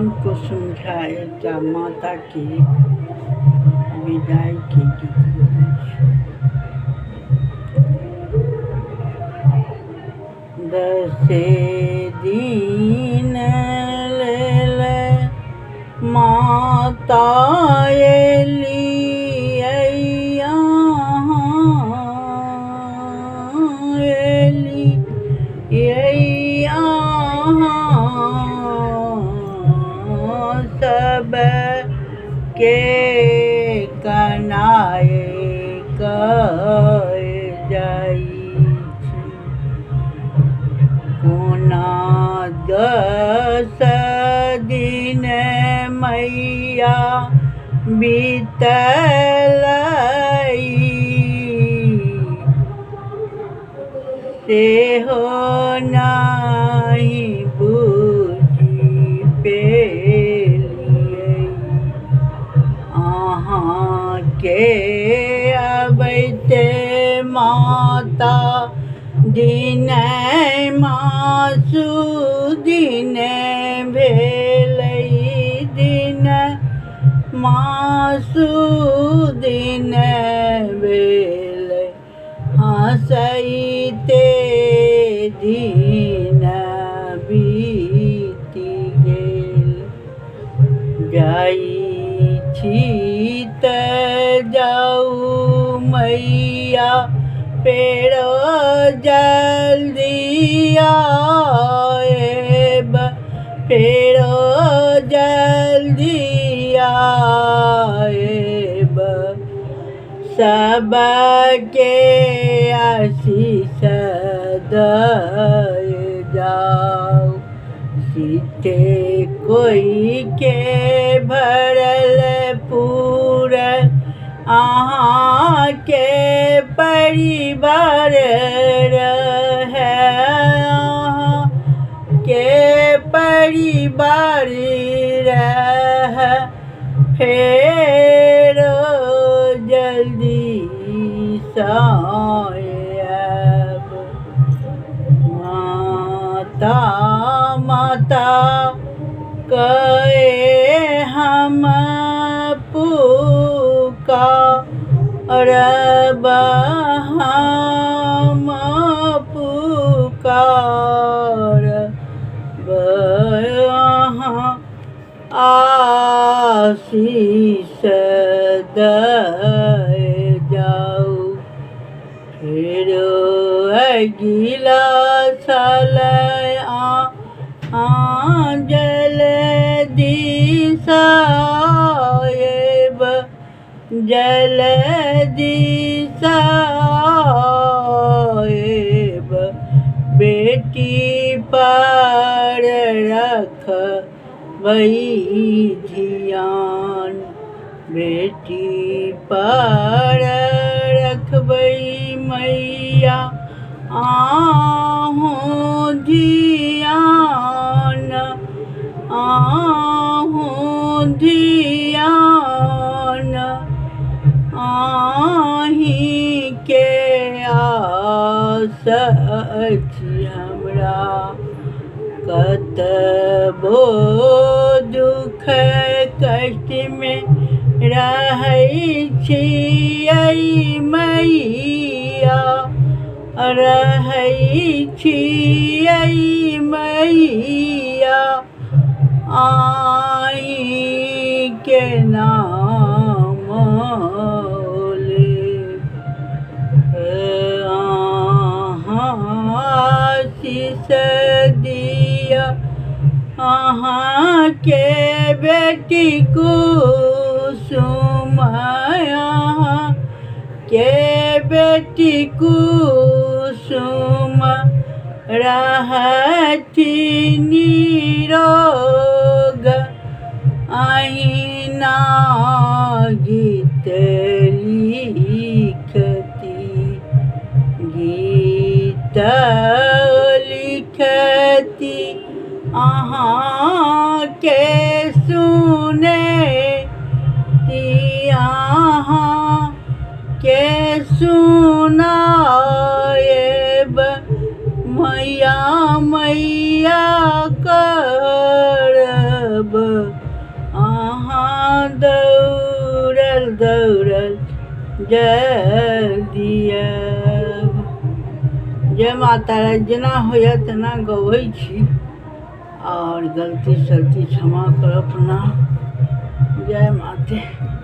मन को समझाएगा माता की विदाई के गीत। दसे दीन ले माता सब के कनाए जाई कोना 10 दिन मैया बीतलई से हो नहीं बूझी पेलिए अहाँ के अबैते माता दिन मासु दिन भेलै दिन मासु दिन भेलै हँसैते दिन बीति गेल जाइ छी तऽ जाऊ मैया पेड़ो जल्दी आएब पेड़ो जल्दी आएब सबके आशीष दए जाओ सीते कोई के भरल पूरल अहाँ के परिवार रहे अहाँ के परिवार रहे फेर जल्दी आएब माता माता कहे हम पुकारब हम पुकारब अहाँ आशीष दए जाऊ फिर अगिला साल जल्दी आएब जल्दी आएब बेटी पर रखबै ध्यान बेटी पर रखबै मैया आहूँ ध्यान आहूँ ध्यान आही के आस अछि हमरा कतबो दुख कष्ट में रहै छियै मैया रहै छियै मैया आई के नाम आशीष दिया अहाँ के बेटी कुसुम अहाँ के बेटी कुसुम रहती निरोग अहिना गीत लिखती गीत लिखती अहाँ के सुने अहाँ के सुनाएब मैया मैया कर दौड़ल जय दिया। जय माता रानी। जेना होइए तेना गबै छी और गलती सलती क्षमा करब। प्रणाम। जय माते।